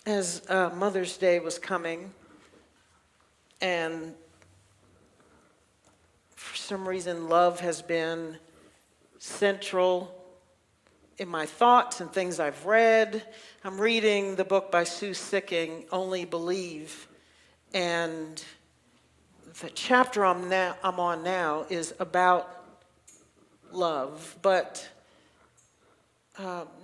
As Mother's Day was coming, and for some reason love has been central in my thoughts and things I've read. I'm reading the book by Sue Sicking, Only Believe, and the chapter I'm on now is about love, but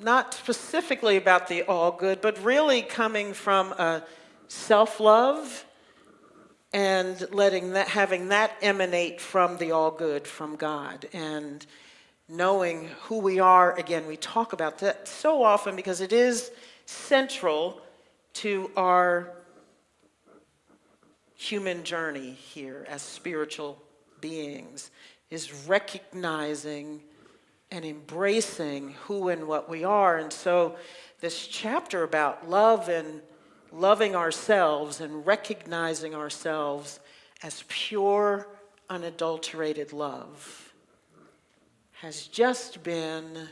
not specifically about the all good, but really coming from a self-love and having that emanate from the all good, from God, and knowing who we are. Again, we talk about that so often because it is central to our human journey here as spiritual beings, is recognizing and embracing who and what we are. And so this chapter about love and loving ourselves and recognizing ourselves as pure, unadulterated love has just been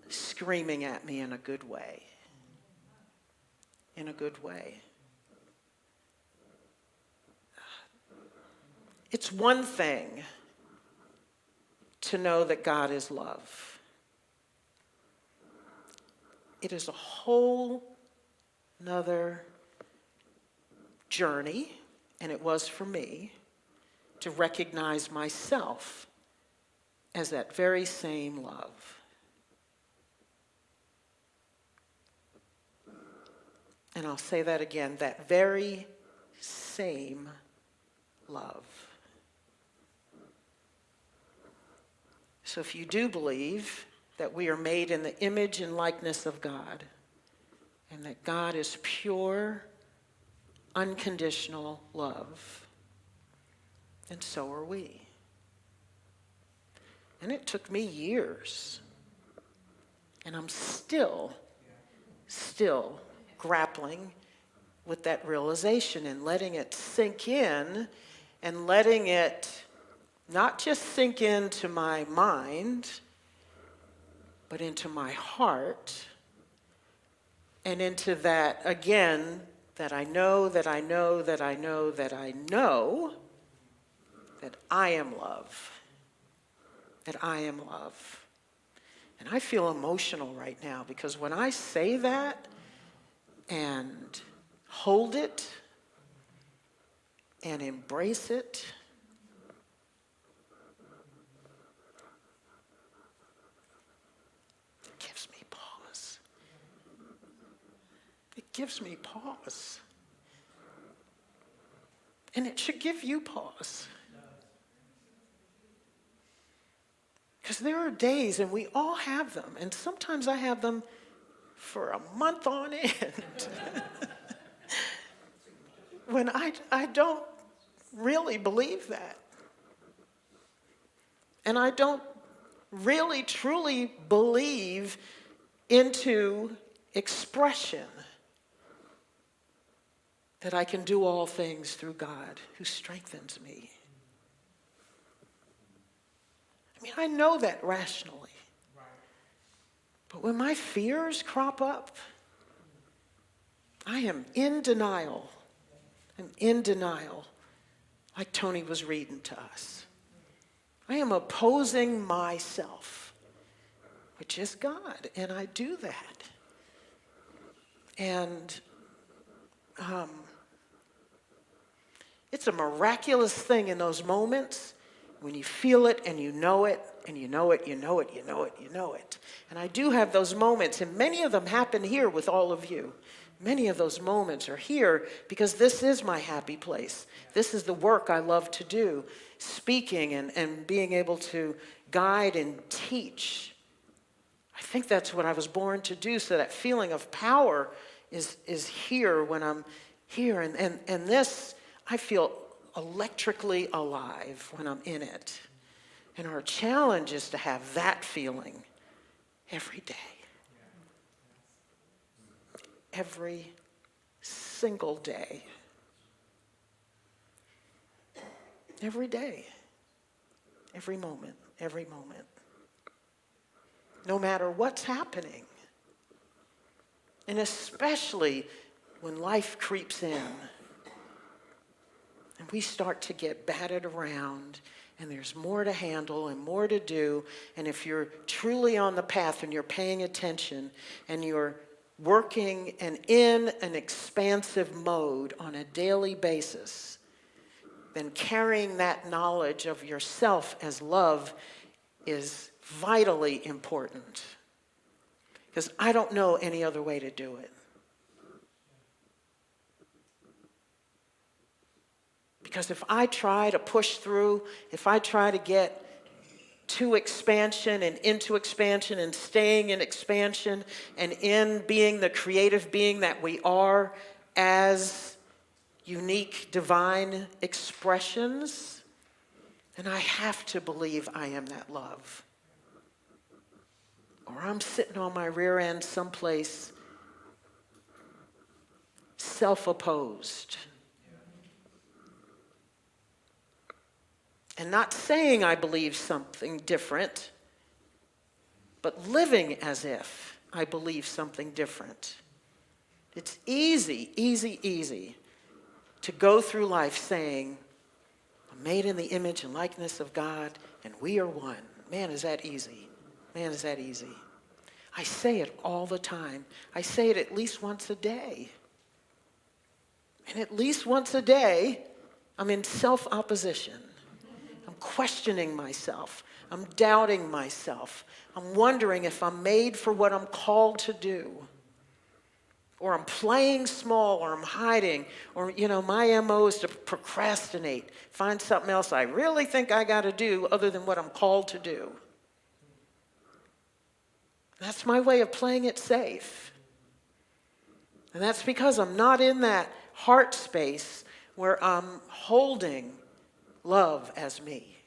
screaming at me in a good way. In a good way. It's one thing to know that God is love. It is a whole nother journey, and it was for me, to recognize myself as that very same love. And I'll say that again, that very same love. So if you do believe that we are made in the image and likeness of God, and that God is pure, unconditional love, then so are we. And it took me years, and I'm still grappling with that realization and letting it sink in, and letting it not just sink into my mind, but into my heart, and into that, again, that I know that I know that I know that I know that I am love. That I am love. And I feel emotional right now because when I say that and hold it and embrace it, it gives me pause. It gives me pause. And it should give you pause. Because there are days, and we all have them, and sometimes I have them for a month on end, when I don't really believe that. And I don't really, truly believe into expression that I can do all things through God who strengthens me. I mean, I know that rationally. But when my fears crop up, I am in denial. I'm in denial, like Tony was reading to us. I am opposing myself, which is God, and I do that. And it's a miraculous thing in those moments when you feel it and you know it, and you know it, you know it, you know it, you know it. And I do have those moments, and many of them happen here with all of you. Many of those moments are here because this is my happy place. This is the work I love to do, speaking and being able to guide and teach. I think that's what I was born to do, so that feeling of power is here when I'm here. And this, I feel electrically alive when I'm in it. And our challenge is to have that feeling every day. Every single day. Every day. Every moment. Every moment. No matter what's happening. And especially when life creeps in and we start to get battered around and there's more to handle and more to do. And if you're truly on the path and you're paying attention and you're working and in an expansive mode on a daily basis, then carrying that knowledge of yourself as love is vitally important. Because I don't know any other way to do it. Because if I try to push through, if I try to get to expansion and into expansion and staying in expansion and in being the creative being that we are as unique divine expressions, then I have to believe I am that love. Or I'm sitting on my rear end someplace self-opposed. And not saying I believe something different, but living as if I believe something different. It's easy to go through life saying, I'm made in the image and likeness of God, and we are one. Man, is that easy. Man, is that easy. I say it all the time. I say it at least once a day. And at least once a day, I'm in self-opposition. I'm questioning myself. I'm doubting myself. I'm wondering if I'm made for what I'm called to do. Or I'm playing small, or I'm hiding, or, my MO is to procrastinate, find something else I really think I got to do other than what I'm called to do. That's my way of playing it safe. And that's because I'm not in that heart space where I'm holding love as me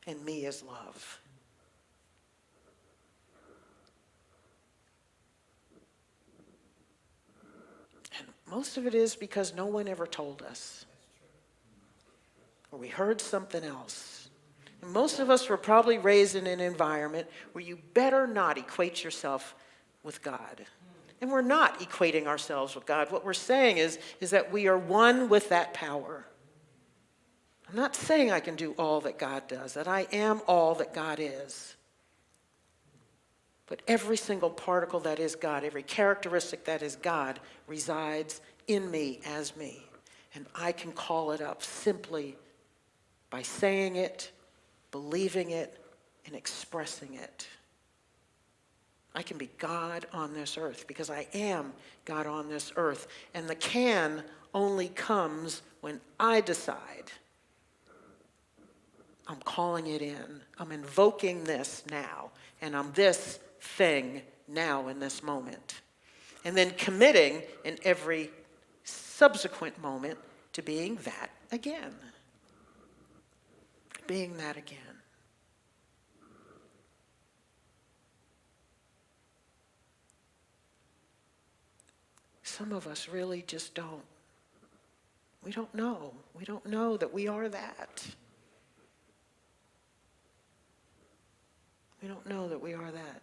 and me as love. And most of it is because no one ever told us. Or we heard something else. And most of us were probably raised in an environment where you better not equate yourself with God. And we're not equating ourselves with God. What we're saying is that we are one with that power. I'm not saying I can do all that God does, that I am all that God is. But every single particle that is God, every characteristic that is God, resides in me as me. And I can call it up simply by saying it, believing it, and expressing it. I can be God on this earth because I am God on this earth. And the can only comes when I decide. I'm calling it in. I'm invoking this now. And I'm this thing now in this moment. And then committing in every subsequent moment to being that again. Being that again. Some of us really just don't. We don't know. We don't know that we are that. We don't know that we are that.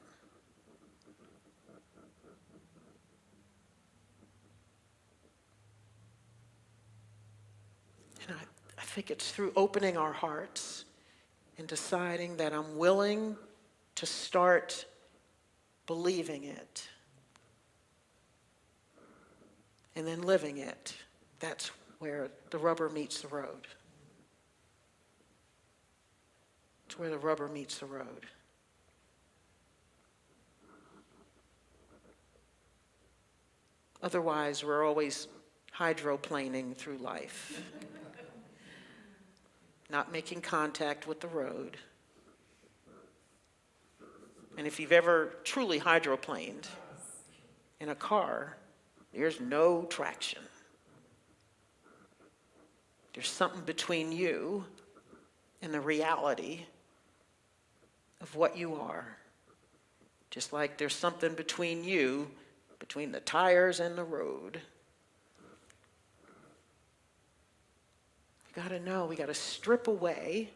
And I think it's through opening our hearts and deciding that I'm willing to start believing it and then living it. That's where the rubber meets the road. It's where the rubber meets the road. Otherwise, we're always hydroplaning through life, not making contact with the road. And if you've ever truly hydroplaned in a car, there's no traction. There's something between you and the reality of what you are. Just like there's something between you, between the tires and the road. We got to know, we got to strip away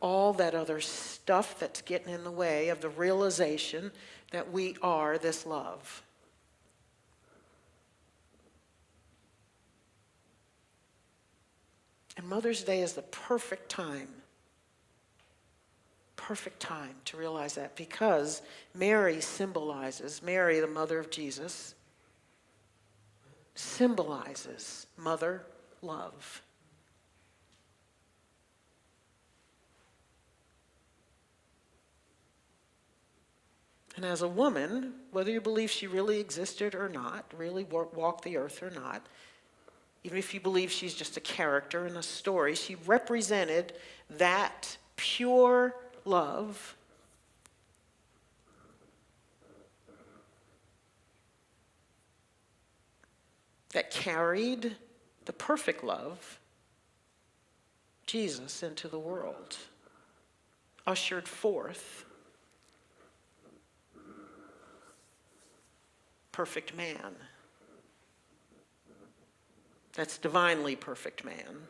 all that other stuff that's getting in the way of the realization that we are this love. And Mother's Day is the perfect time to realize that, because Mary, the mother of Jesus, symbolizes mother love. And as a woman, whether you believe she really existed or not, really walked the earth or not, even if you believe she's just a character in a story, she represented that pure love that carried the perfect love, Jesus, into the world, ushered forth perfect man. That's divinely perfect man.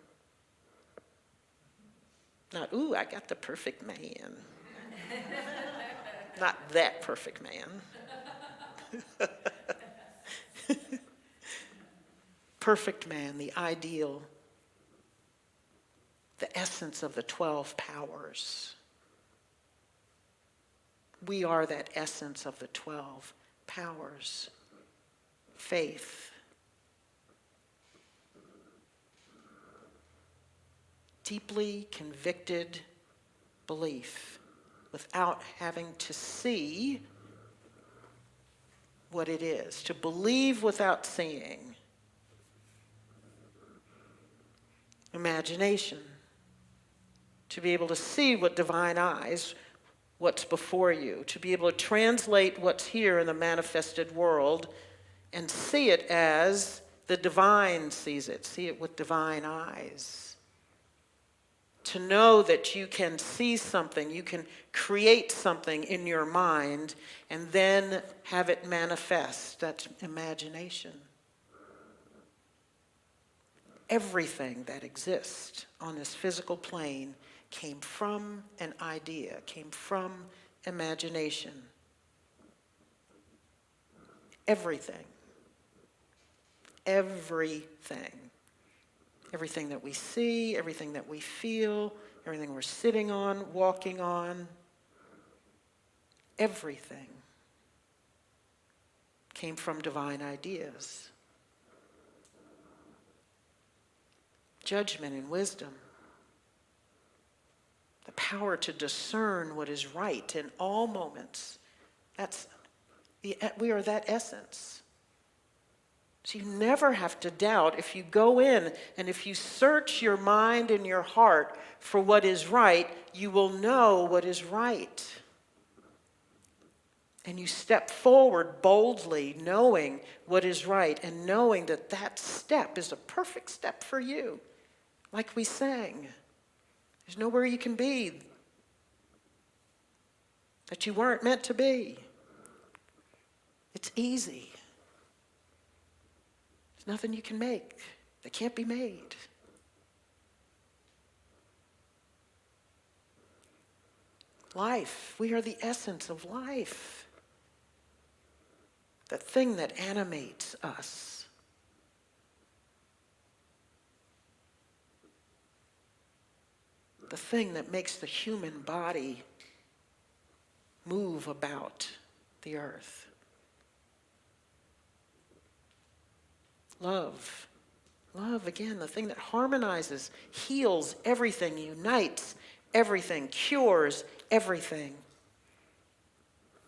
Not, ooh, I got the perfect man. Not that perfect man. Perfect man, the ideal, the essence of the 12 powers. We are that essence of the 12 powers. Faith, deeply convicted belief without having to see what it is, to believe without seeing. Imagination, to be able to see with divine eyes what's before you, to be able to translate what's here in the manifested world and see it as the divine sees it, see it with divine eyes. To know that you can see something, you can create something in your mind and then have it manifest. That's imagination. Everything that exists on this physical plane came from an idea, came from imagination. Everything. Everything. Everything that we see, everything that we feel, everything we're sitting on, walking on, everything came from divine ideas. Judgment and wisdom. The power to discern what is right in all moments. We are that essence. So you never have to doubt. If you go in and if you search your mind and your heart for what is right, you will know what is right. And you step forward boldly, knowing what is right and knowing that that step is a perfect step for you. Like we sang, there's nowhere you can be that you weren't meant to be. It's easy. There's nothing you can make that can't be made. Life, we are the essence of life. The thing that animates us. The thing that makes the human body move about the earth. Love. Love, again, the thing that harmonizes, heals everything, unites everything, cures everything.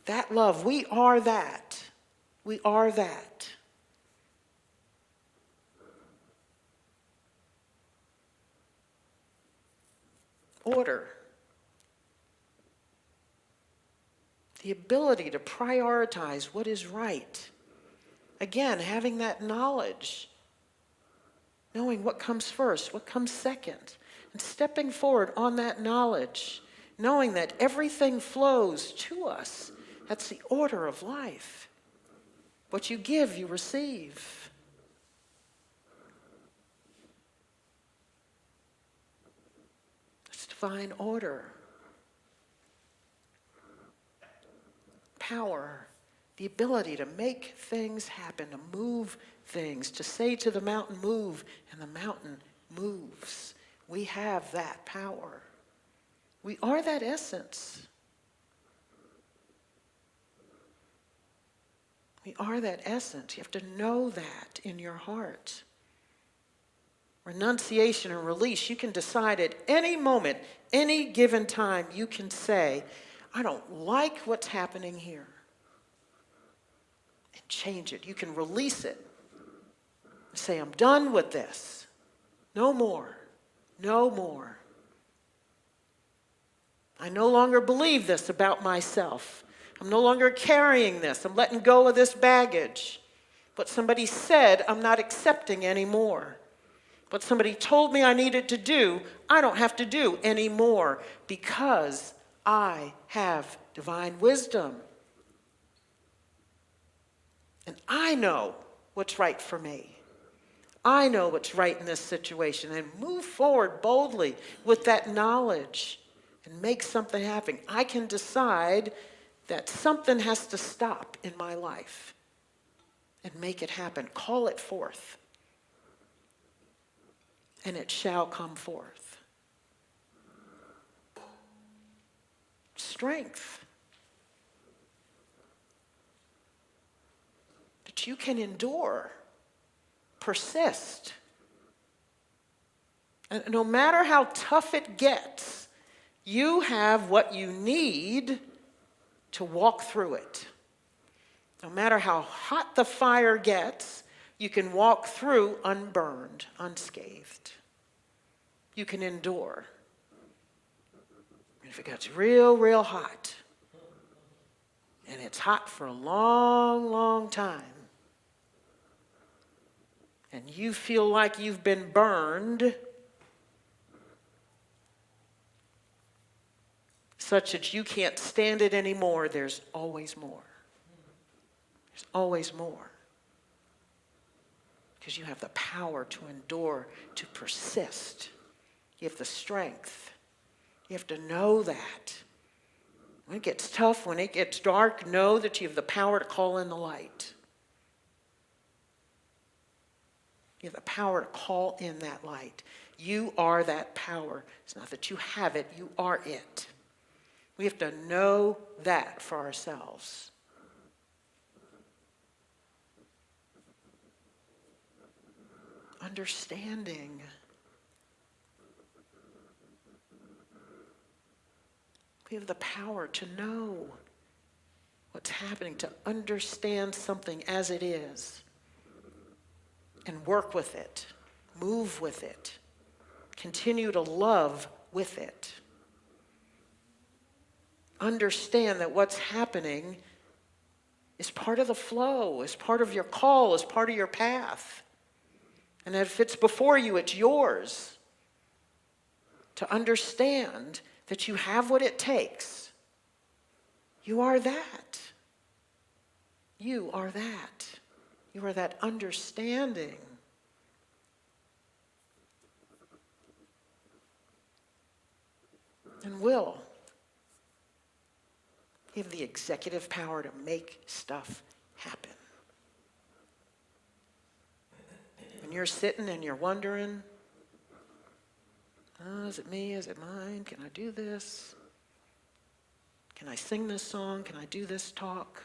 That love, we are that. We are that. Order. The ability to prioritize what is right. Again, having that knowledge. Knowing what comes first, what comes second. And stepping forward on that knowledge. Knowing that everything flows to us. That's the order of life. What you give, you receive. It's divine order. Power. The ability to make things happen, to move things, to say to the mountain, move, and the mountain moves. We have that power. We are that essence. We are that essence. You have to know that in your heart. Renunciation and release, you can decide at any moment, any given time, you can say, I don't like what's happening here. And change it. You can release it. Say, I'm done with this. No more. No more. I no longer believe this about myself. I'm no longer carrying this. I'm letting go of this baggage. What somebody said, I'm not accepting anymore. What somebody told me I needed to do, I don't have to do anymore because I have divine wisdom. And I know what's right for me. I know what's right in this situation, and move forward boldly with that knowledge and make something happen. I can decide that something has to stop in my life and make it happen. Call it forth. And it shall come forth. Strength. That you can endure, persist. And no matter how tough it gets, you have what you need to walk through it. No matter how hot the fire gets, you can walk through unburned, unscathed. You can endure. And if it gets real, real hot, and it's hot for a long, long time, and you feel like you've been burned, such that you can't stand it anymore, there's always more. There's always more. Because you have the power to endure, to persist. You have the strength. You have to know that. When it gets tough, when it gets dark, know that you have the power to call in the light. You have the power to call in that light. You are that power. It's not that you have it, you are it. We have to know that for ourselves. Understanding. We have the power to know what's happening, to understand something as it is, and work with it, move with it, continue to love with it. Understand that what's happening is part of the flow, is part of your call, is part of your path. And if it's before you, it's yours to understand that you have what it takes. You are that. You are that. You are that understanding. And will. You have the executive power to make stuff happen. When you're sitting and you're wondering, oh, is it me? Is it mine? Can I do this? Can I sing this song? Can I do this talk?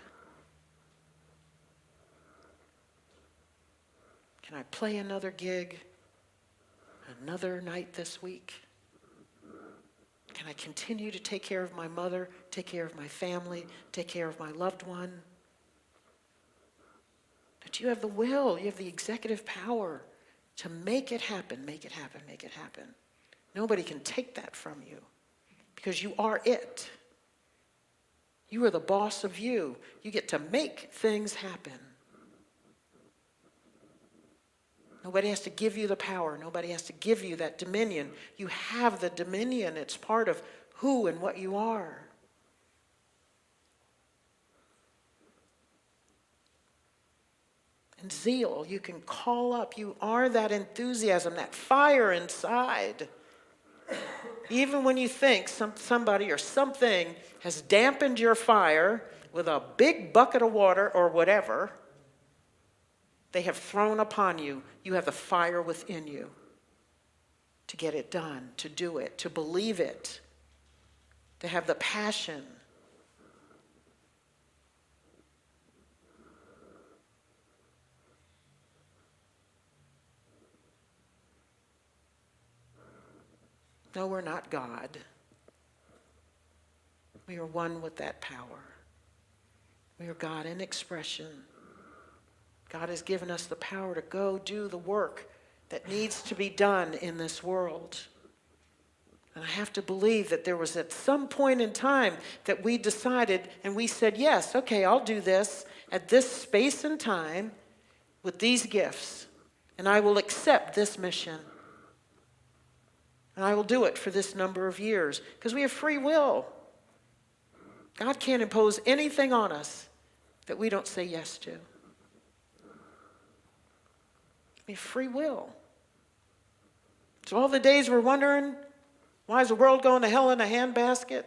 Can I play another gig? Another night this week? Can I continue to take care of my mother, take care of my family, take care of my loved one? That you have the will, you have the executive power to make it happen, make it happen, make it happen. Nobody can take that from you because you are it. You are the boss of you. You get to make things happen. Nobody has to give you the power. Nobody has to give you that dominion. You have the dominion. It's part of who and what you are. And zeal, you can call up. You are that enthusiasm, that fire inside. Even when you think somebody or something has dampened your fire with a big bucket of water or whatever they have thrown upon you, you have the fire within you to get it done, to do it, to believe it, to have the passion. No, we're not God. We are one with that power. We are God in expression. God has given us the power to go do the work that needs to be done in this world. And I have to believe that there was at some point in time that we decided and we said, yes, okay, I'll do this at this space and time with these gifts. And I will accept this mission. And I will do it for this number of years. Because we have free will. God can't impose anything on us that we don't say yes to. We have free will. So all the days we're wondering, why is the world going to hell in a handbasket?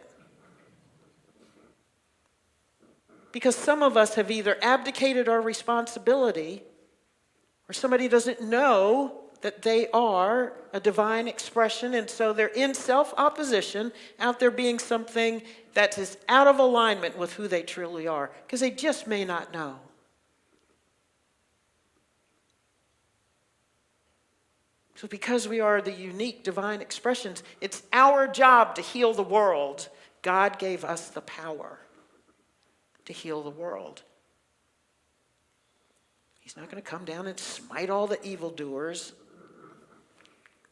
Because some of us have either abdicated our responsibility or somebody doesn't know that they are a divine expression, and so they're in self-opposition, out there being something that is out of alignment with who they truly are, because they just may not know. So because we are the unique divine expressions, it's our job to heal the world. God gave us the power to heal the world. He's not going to come down and smite all the evildoers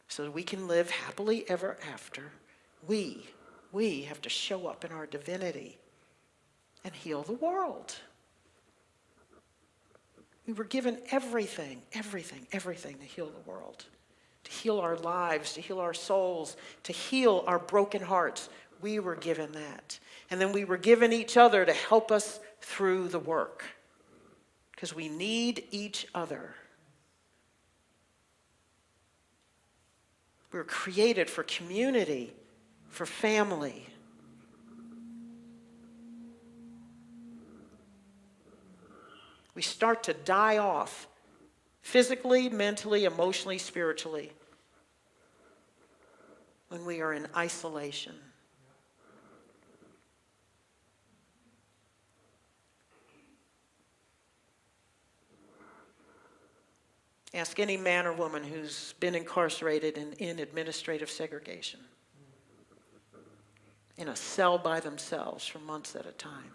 so that we can live happily ever after. We have to show up in our divinity and heal the world. We were given everything to heal the world, to heal our lives, to heal our souls, to heal our broken hearts. We were given that. And then we were given each other to help us through the work, because we need each other. We were created for community, for family. We start to die off physically, mentally, emotionally, spiritually when we are in isolation. Ask any man or woman who's been incarcerated in administrative segregation, in a cell by themselves for months at a time.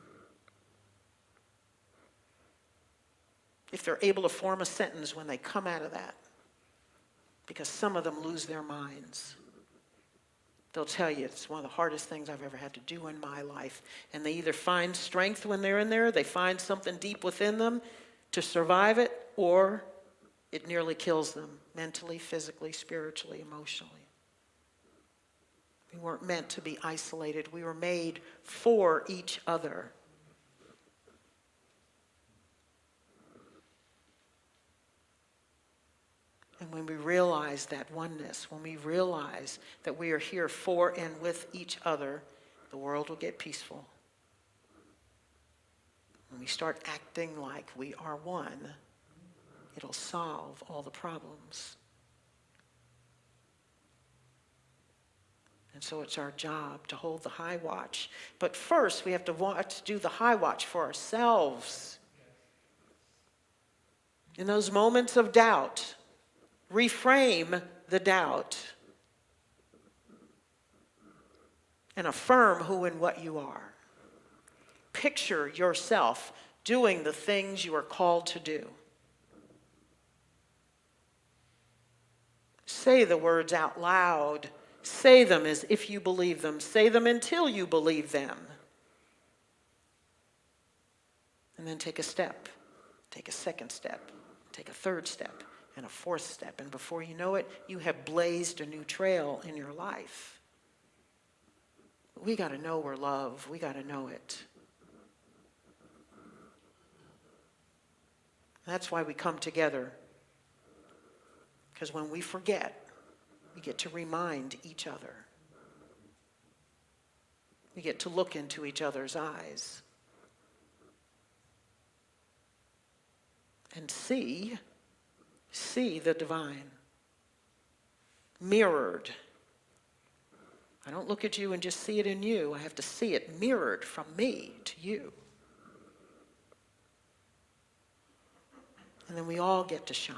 If they're able to form a sentence when they come out of that, because some of them lose their minds. They'll tell you it's one of the hardest things I've ever had to do in my life. And they either find strength when they're in there, they find something deep within them to survive it, or it nearly kills them mentally, physically, spiritually, emotionally. We weren't meant to be isolated. We were made for each other. And when we realize that oneness, when we realize that we are here for and with each other, the world will get peaceful. When we start acting like we are one, it'll solve all the problems. And so it's our job to hold the high watch. But first, we have to do the high watch for ourselves. In those moments of doubt, reframe the doubt and affirm who and what you are. Picture yourself doing the things you are called to do. Say the words out loud. Say them as if you believe them. Say them until you believe them. And then take a step. Take a second step. Take a third step. And a fourth step. And before you know it, you have blazed a new trail in your life. We got to know we're loved. We got to know it. That's why we come together. Because when we forget, we get to remind each other. We get to look into each other's eyes and see the divine. mirrored. I don't look at you and just see it in you. I have to see it mirrored from me to you. And then we all get to shine.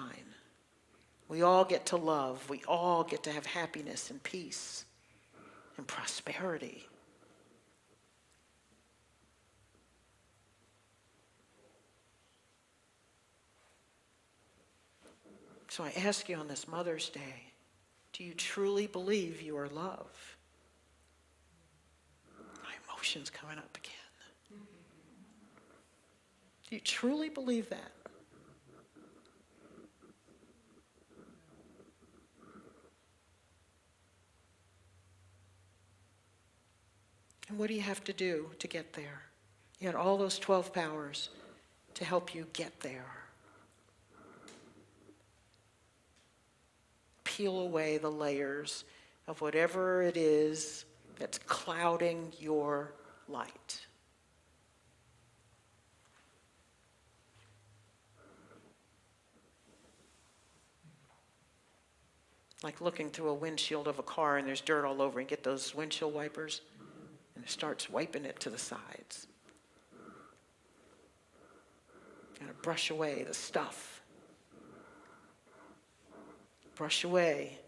We all get to love. We all get to have happiness and peace and prosperity. So I ask you on this Mother's Day, do you truly believe you are love? My emotion's coming up again. Do you truly believe that? And what do you have to do to get there? You had all those 12 powers to help you get there. Peel away the layers of whatever it is that's clouding your light. Like looking through a windshield of a car and there's dirt all over, and get those windshield wipers and it starts wiping it to the sides. You gotta brush away the stuff. Brush away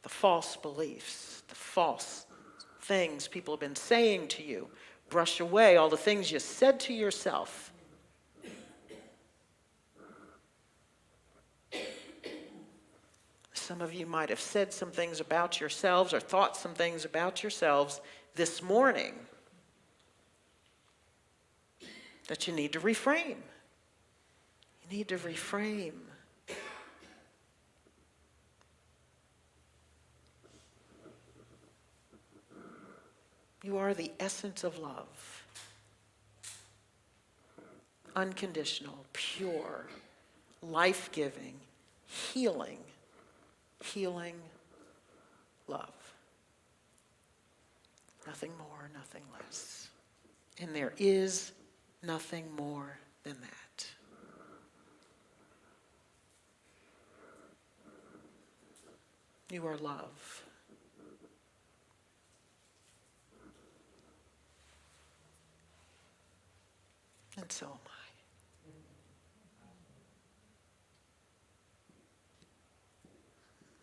the false beliefs, the false things people have been saying to you. Brush away all the things you said to yourself. Some of you might have said some things about yourselves or thought some things about yourselves this morning that you need to reframe. You need to reframe. You are the essence of love. Unconditional, pure, life-giving, healing love. Nothing more, nothing less. And there is nothing more than that. You are love. And so am I.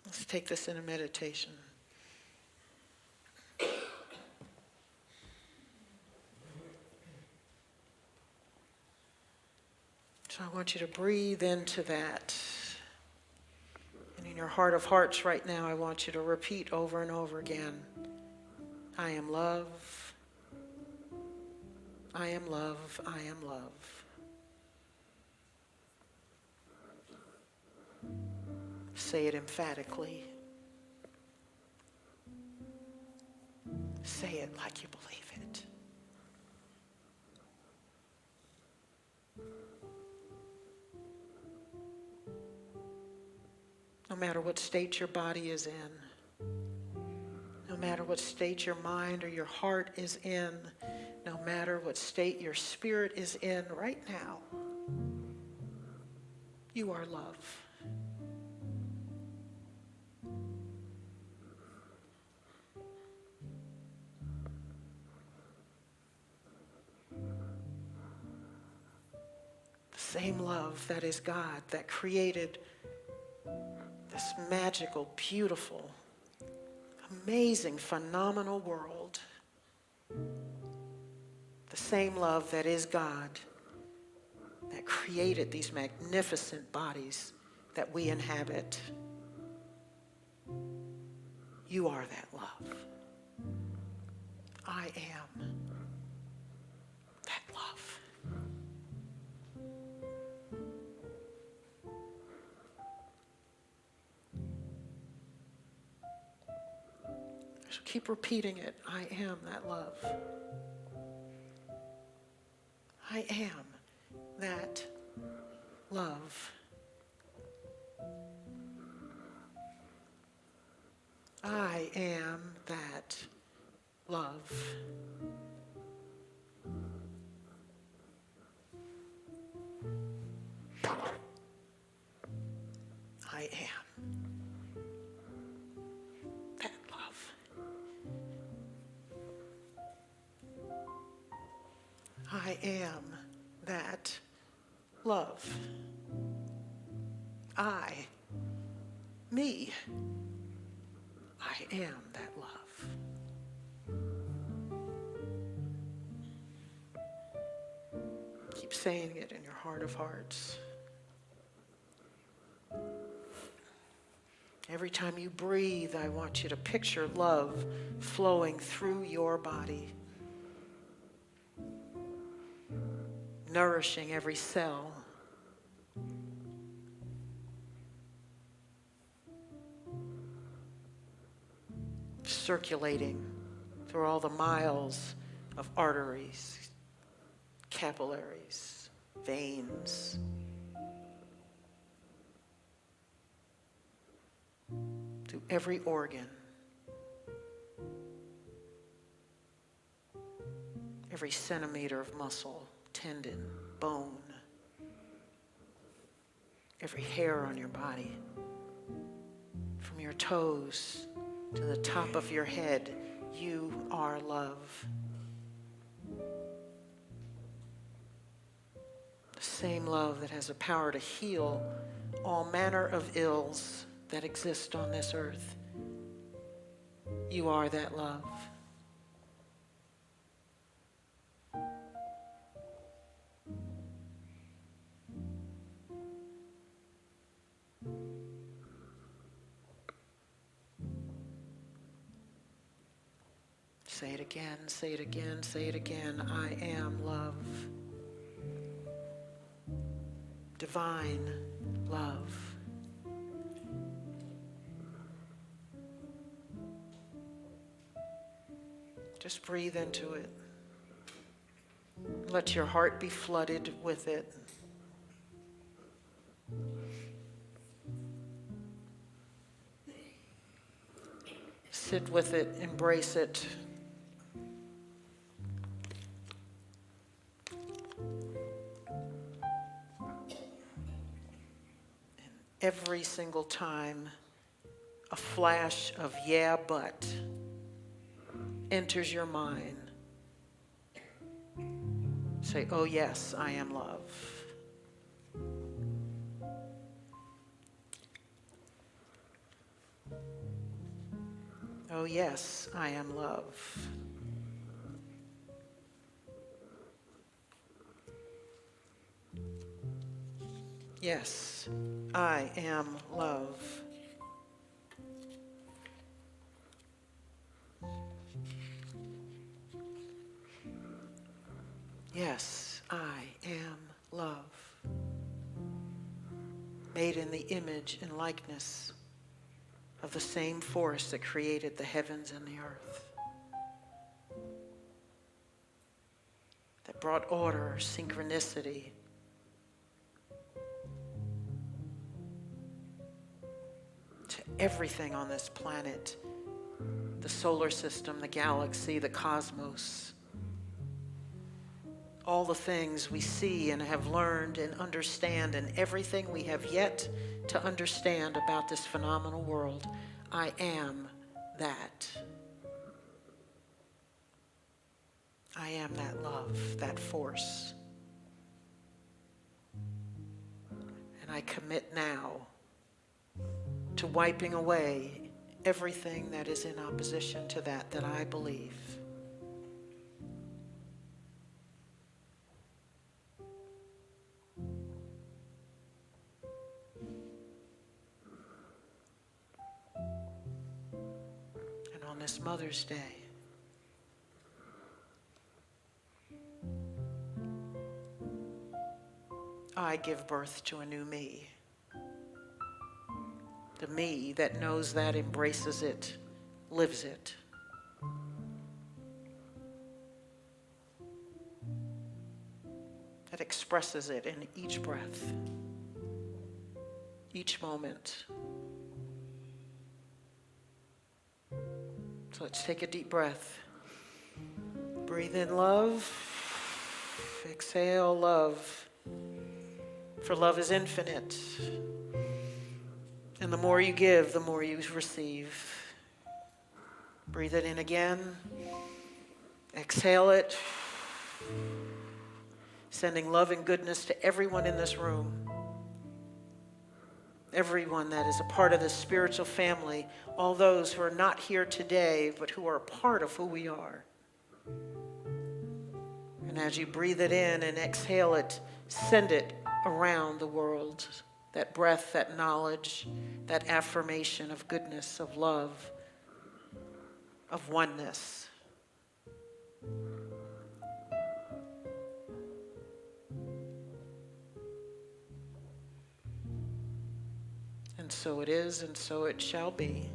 Let's take this in a meditation. So I want you to breathe into that. And in your heart of hearts right now, I want you to repeat over and over again, I am love. I am love. I am love. Say it emphatically. Say it like you believe it. No matter what state your body is in, no matter what state your mind or your heart is in, no matter what state your spirit is in right now, you are love. The same love that is God, that created this magical, beautiful, amazing, phenomenal world. The same love that is God, that created these magnificent bodies that we inhabit. You are that love. I am that love. So keep repeating it. I am that love. I am that love. I am that love. I am. I am that love. Me, I am that love. Keep saying it in your heart of hearts. Every time you breathe, I want you to picture love flowing through your body, nourishing every cell. Circulating through all the miles of arteries, capillaries, veins, through every organ, every centimeter of muscle, tendon, bone, every hair on your body, from your toes to the top of your head. You are love. The same love that has the power to heal all manner of ills that exist on this earth. You are that love. Say it again, say it again, say it again. I am love. Divine love. Just breathe into it. Let your heart be flooded with it. Sit with it, embrace it. Every single time a flash of yeah, but enters your mind, say, oh yes, I am love. Oh yes, I am love. Yes, I am love. Yes, I am love. Made in the image and likeness of the same force that created the heavens and the earth. That brought order, synchronicity, to everything on this planet, the solar system, the galaxy, the cosmos. All the things we see and have learned and understand, and everything we have yet to understand about this phenomenal world. I am that. I am that love, that force. And I commit now to wiping away everything that is in opposition to that I believe. And on this Mother's Day, I give birth to a new me. The me that knows that, embraces it, lives it. That expresses it in each breath, each moment. So let's take a deep breath. Breathe in love. Exhale love. For love is infinite. And the more you give, the more you receive. Breathe it in again. Exhale it. sending love and goodness to everyone in this room, everyone that is a part of this spiritual family, all those who are not here today, but who are a part of who we are. And as you breathe it in and exhale it, send it around the world. That breath, that knowledge, that affirmation of goodness, of love, of oneness. And so it is, and so it shall be.